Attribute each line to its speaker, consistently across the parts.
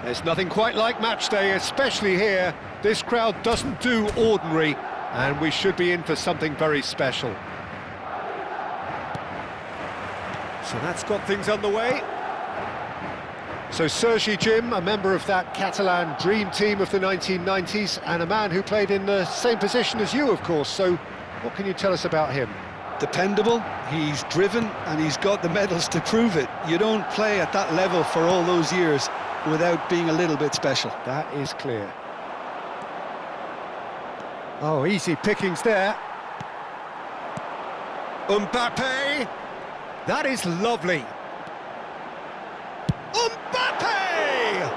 Speaker 1: There's nothing quite like match day, especially here. This crowd doesn't do ordinary, and we should be in for something very special. So that's got things underway. So Sergi Jim, a member of that Catalan dream team of the 1990s, and a man who played in the same position as you, of course. So what can you tell us about him?
Speaker 2: Dependable, he's driven, and he's got the medals to prove it. You don't play at that level for all those years without being a little bit special.
Speaker 1: That is clear. Oh, easy pickings there. Mbappe! That is lovely. Mbappe!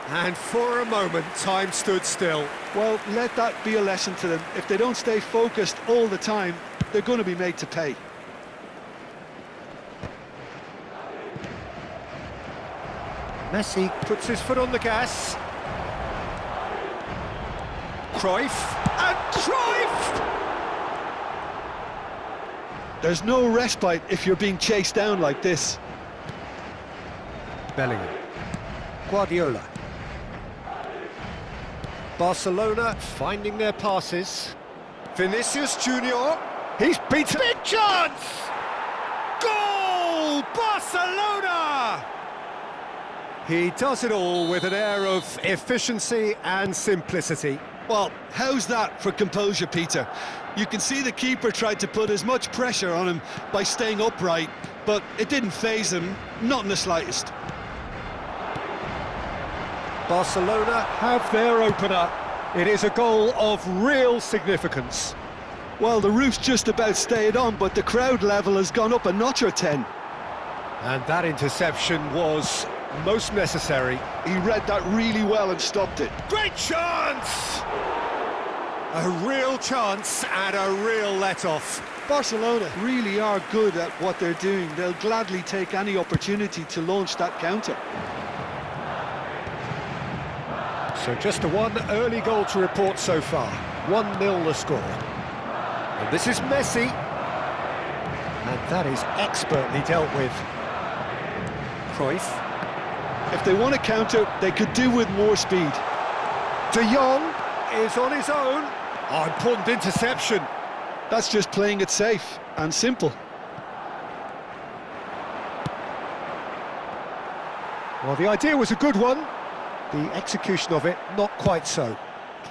Speaker 1: And for a moment, time stood still.
Speaker 2: Well, let that be a lesson to them. If they don't stay focused all the time, they're going to be made to pay.
Speaker 1: Messi puts his foot on the gas. Cruyff, and Cruyff!
Speaker 2: There's no respite if you're being chased down like this.
Speaker 1: Bellingham. Guardiola. Barcelona finding their passes. Vinicius Junior. He's beaten. Big chance! Goal! Barcelona! He does it all with an air of efficiency and simplicity.
Speaker 2: Well, how's that for composure, Peter? You can see the keeper tried to put as much pressure on him by staying upright, but it didn't faze him, not in the slightest.
Speaker 1: Barcelona have their opener. It is a goal of real significance.
Speaker 2: Well, the roof's just about stayed on, but the crowd level has gone up a notch or 10.
Speaker 1: And that interception was most necessary.
Speaker 2: He read that really well and stopped it.
Speaker 1: Great chance! A real chance and a real let-off.
Speaker 2: Barcelona really are good at what they're doing. They'll gladly take any opportunity to launch that counter.
Speaker 1: So just the one early goal to report so far. 1-0 the score. And this is Messi. And that is expertly dealt with. Cruyff.
Speaker 2: If they want to counter, they could do with more speed.
Speaker 1: De Jong is on his own. Oh, important interception.
Speaker 2: That's just playing it safe and simple.
Speaker 1: Well, the idea was a good one. The execution of it, not quite so.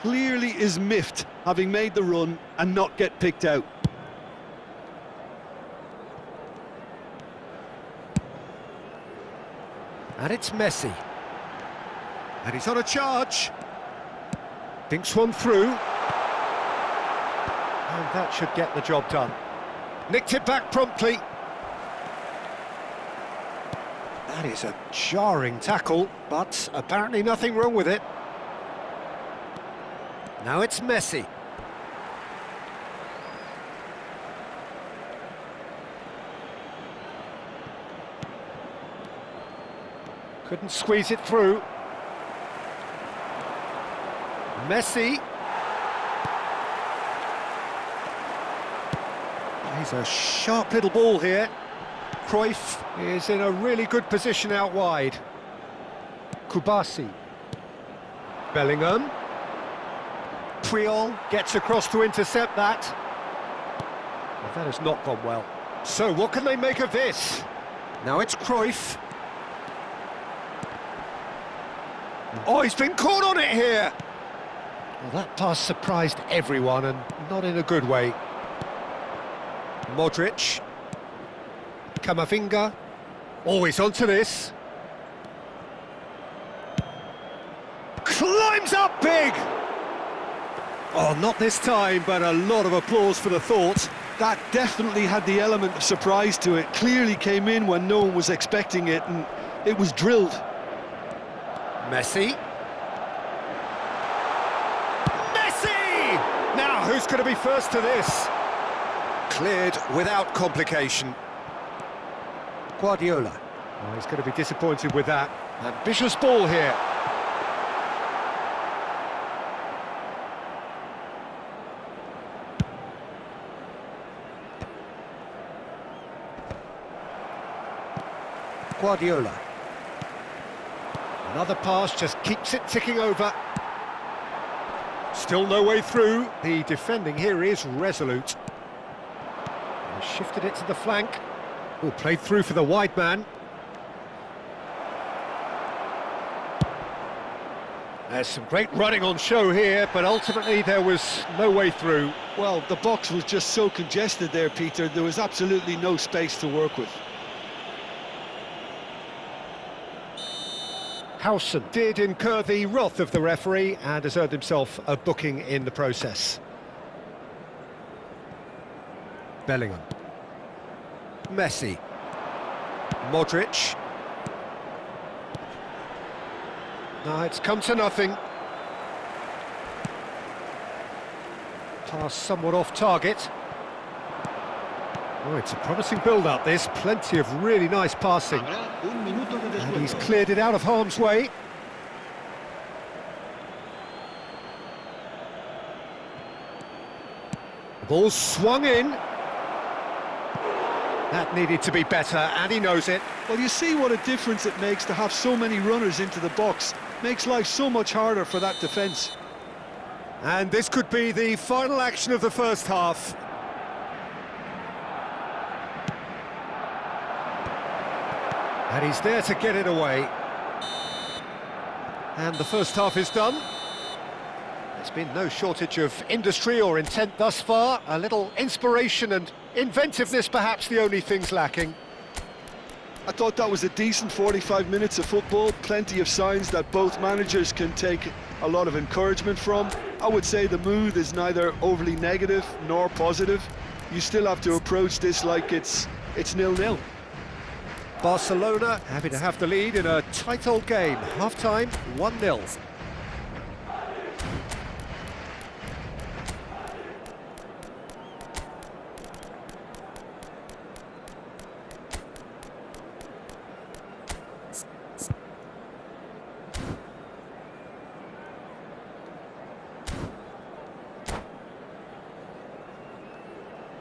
Speaker 2: Clearly is miffed, having made the run and not get picked out.
Speaker 1: And it's Messi. And he's on a charge. Thinks one through. And that should get the job done. Nicked it back promptly. That is a jarring tackle, but apparently nothing wrong with it. Now it's Messi. Couldn't squeeze it through. Messi. He's a sharp little ball here. Cruyff is in a really good position out wide. Kubasi. Bellingham. Puyol gets across to intercept that. Well, that has not gone well. So what can they make of this? Now it's Cruyff. Oh, he's been caught on it here! Well, that pass surprised everyone, and not in a good way. Modric. Camavinga. Oh, he's onto this. Climbs up big! Oh, not this time, but a lot of applause for the thought.
Speaker 2: That definitely had the element of surprise to it. Clearly came in when no one was expecting it, and it was drilled.
Speaker 1: Messi. Messi! Now, who's going to be first to this? Cleared without complication. Guardiola. Oh, he's going to be disappointed with that. Ambitious ball here. Guardiola. Another pass just keeps it ticking over. Still no way through. The defending here is resolute. He shifted it to the flank. Oh, played through for the wide man. There's some great running on show here, but ultimately there was no way through.
Speaker 2: Well, the box was just so congested there, Peter. There was absolutely no space to work with.
Speaker 1: Howson did incur the wrath of the referee and has earned himself a booking in the process. Bellingham. Messi. Modric. No, it's come to nothing. Pass somewhat off target. Oh, it's a promising build-up, this. Plenty of really nice passing. And he's cleared it out of harm's way. The ball swung in. That needed to be better, and he knows it.
Speaker 2: Well, you see what a difference it makes to have so many runners into the box. Makes life so much harder for that defence.
Speaker 1: And this could be the final action of the first half. And he's there to get it away. And the first half is done. There's been no shortage of industry or intent thus far. A little inspiration and inventiveness, perhaps the only things lacking.
Speaker 2: I thought that was a decent 45 minutes of football. Plenty of signs that both managers can take a lot of encouragement from. I would say the mood is neither overly negative nor positive. You still have to approach this like it's 0-0.
Speaker 1: Barcelona happy to have the lead in a tight old game. Half-time, 1-0.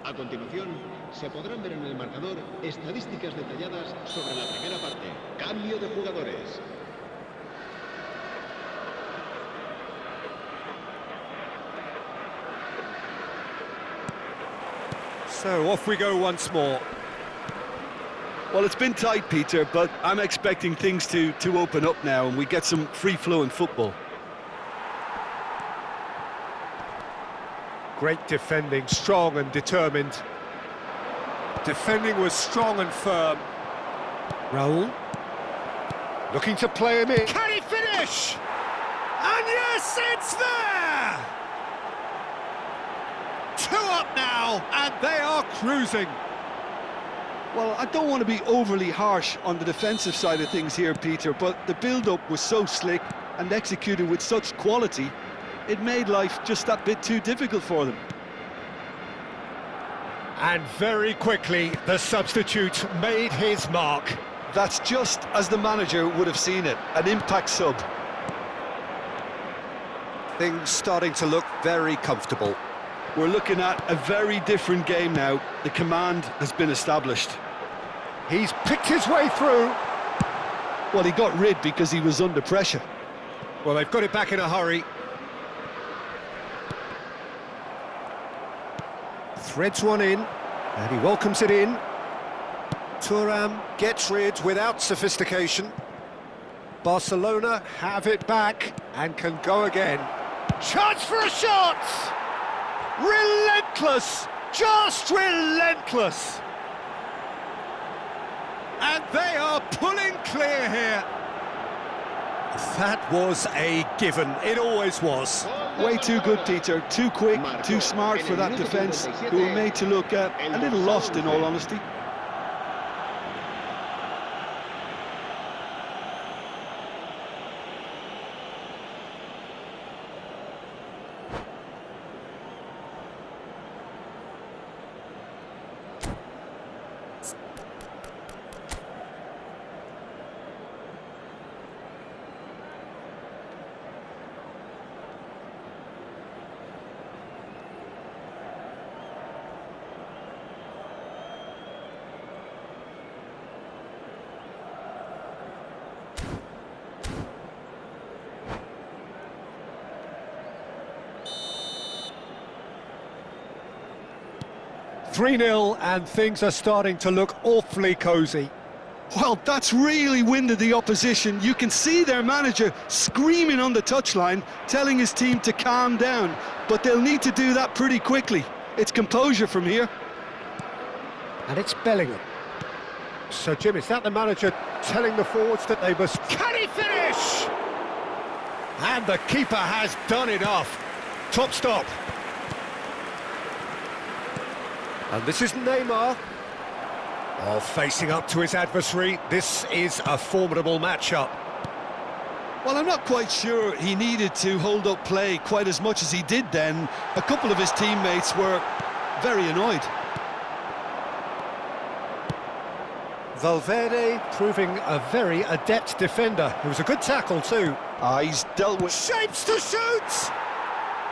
Speaker 3: A continuación, se podrán ver en el marcador estadísticas detalladas sobre la primera parte. Cambio de jugadores.
Speaker 1: So off we go once more.
Speaker 2: Well, it's been tight, Peter, but I'm expecting things to open up now and we get some free-flowing football.
Speaker 1: Great defending, strong and determined. Defending was strong and firm. Raul. Looking to play him in. Can he finish? And yes, it's there! 2 up now, and they are cruising.
Speaker 2: Well, I don't want to be overly harsh on the defensive side of things here, Peter, but the build-up was so slick and executed with such quality, it made life just that bit too difficult for them.
Speaker 1: And very quickly, the substitute made his mark.
Speaker 2: That's just as the manager would have seen it, an impact sub.
Speaker 1: Things starting to look very comfortable.
Speaker 2: We're looking at a very different game now. The command has been established.
Speaker 1: He's picked his way through.
Speaker 2: Well, he got rid because he was under pressure.
Speaker 1: Well, they've got it back in a hurry. Threads one in, and he welcomes it in. Thuram gets rid without sophistication. Barcelona have it back and can go again. Chance for a shot! Relentless! Just relentless! And they are pulling clear here. That was a given. It always was.
Speaker 2: Way too good, Peter. Too quick, too smart for that defence, who were made to look a little lost, in all honesty.
Speaker 1: 3-0, and things are starting to look awfully cosy.
Speaker 2: Well, that's really winded the opposition. You can see their manager screaming on the touchline, telling his team to calm down, but they'll need to do that pretty quickly. It's composure from here.
Speaker 1: And it's Bellingham. So, Jim, is that the manager telling the forwards that they must... Can he finish? And the keeper has done enough. Top stop. And this is Neymar. Oh, facing up to his adversary. This is a formidable matchup.
Speaker 2: Well, I'm not quite sure he needed to hold up play quite as much as he did then. A couple of his teammates were very annoyed.
Speaker 1: Valverde proving a very adept defender. It was a good tackle too.
Speaker 2: He's dealt with...
Speaker 1: Shapes to shoot!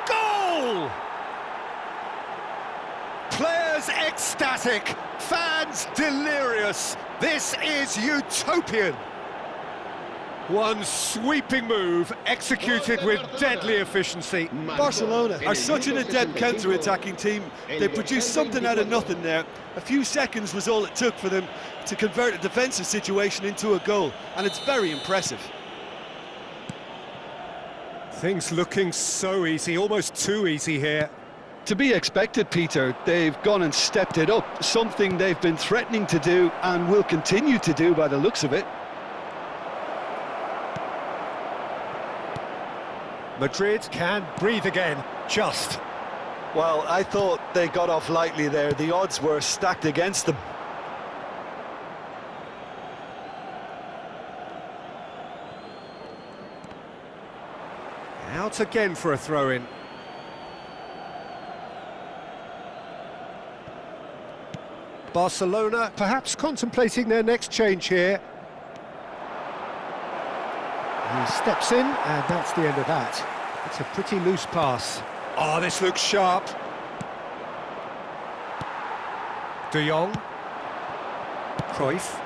Speaker 1: Goal! Players ecstatic, fans delirious. This is utopian. One sweeping move executed with deadly efficiency.
Speaker 2: Barcelona are such an adept counter-attacking team. They produced something out of nothing there. A few seconds was all it took for them to convert a defensive situation into a goal, and it's very impressive.
Speaker 1: Things looking so easy, almost too easy here.
Speaker 2: To be expected, Peter. They've gone and stepped it up, something they've been threatening to do and will continue to do by the looks of it.
Speaker 1: Madrid can breathe again, just.
Speaker 2: Well, I thought they got off lightly there. The odds were stacked against them.
Speaker 1: Out again for a throw-in. Barcelona perhaps contemplating their next change here. He steps in, and that's the end of that. It's a pretty loose pass. Oh, this looks sharp. De Jong. Cruyff.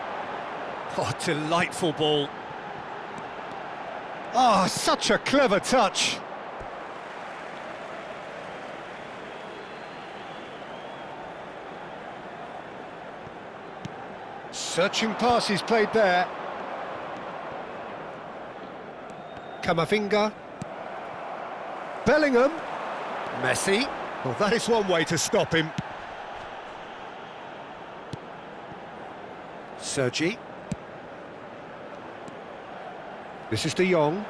Speaker 1: Oh, delightful ball. Oh, such a clever touch. Searching pass he's played there. Camavinga. Bellingham. Messi. Well, that is one way to stop him. Sergi. This is De Jong.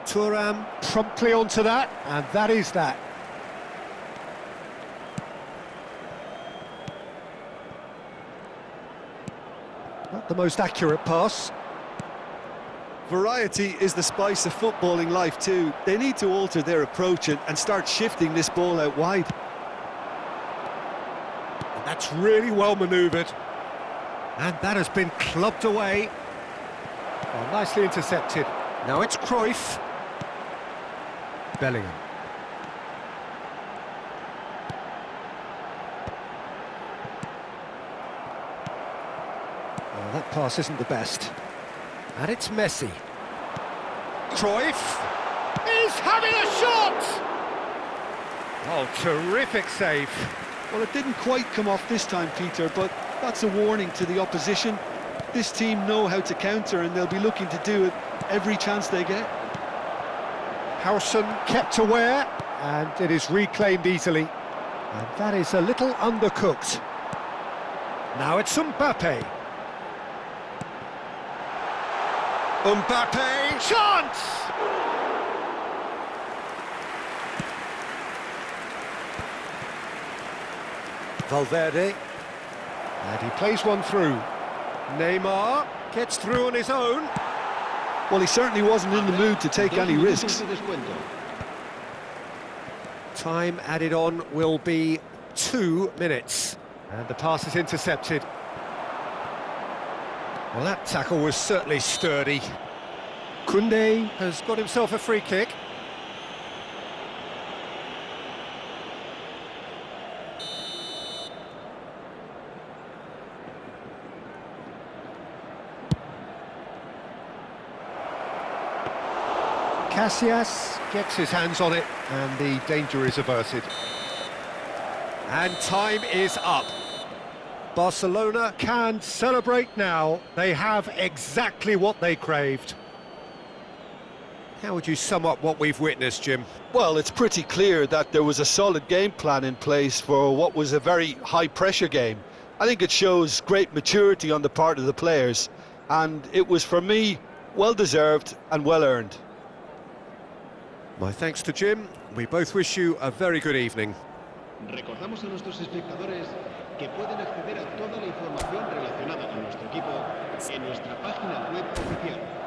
Speaker 1: Thuram promptly onto that, and that is that. Not the most accurate pass.
Speaker 2: Variety is the spice of footballing life too. They need to alter their approach and start shifting this ball out wide.
Speaker 1: And that's really well manoeuvred. And that has been clubbed away. Oh, nicely intercepted. Now it's Cruyff. Bellingham. Well, that pass isn't the best. And it's Messi. Cruyff is having a shot! Oh, terrific save.
Speaker 2: Well, it didn't quite come off this time, Peter, but that's a warning to the opposition. This team know how to counter, and they'll be looking to do it every chance they get.
Speaker 1: Howson kept aware, and it is reclaimed easily. And that is a little undercooked. Now it's Mbappe. Mbappe, chance! Valverde. And he plays one through. Neymar gets through on his own.
Speaker 2: Well, he certainly wasn't in the mood to take any risks.
Speaker 1: Time added on will be 2 minutes. And the pass is intercepted. Well, that tackle was certainly sturdy. Koundé has got himself a free kick. Casillas gets his hands on it, and the danger is averted. And time is up. Barcelona can celebrate now. They have exactly what they craved. How would you sum up what we've witnessed, Jim?
Speaker 2: Well, it's pretty clear that there was a solid game plan in place for what was a very high-pressure game. I think it shows great maturity on the part of the players, and it was, for me, well-deserved and well-earned.
Speaker 1: My thanks to Jim. We both wish you a very good evening.
Speaker 3: Recordamos a nuestros espectadores que pueden acceder a toda la información relacionada con nuestro equipo en nuestra página web oficial.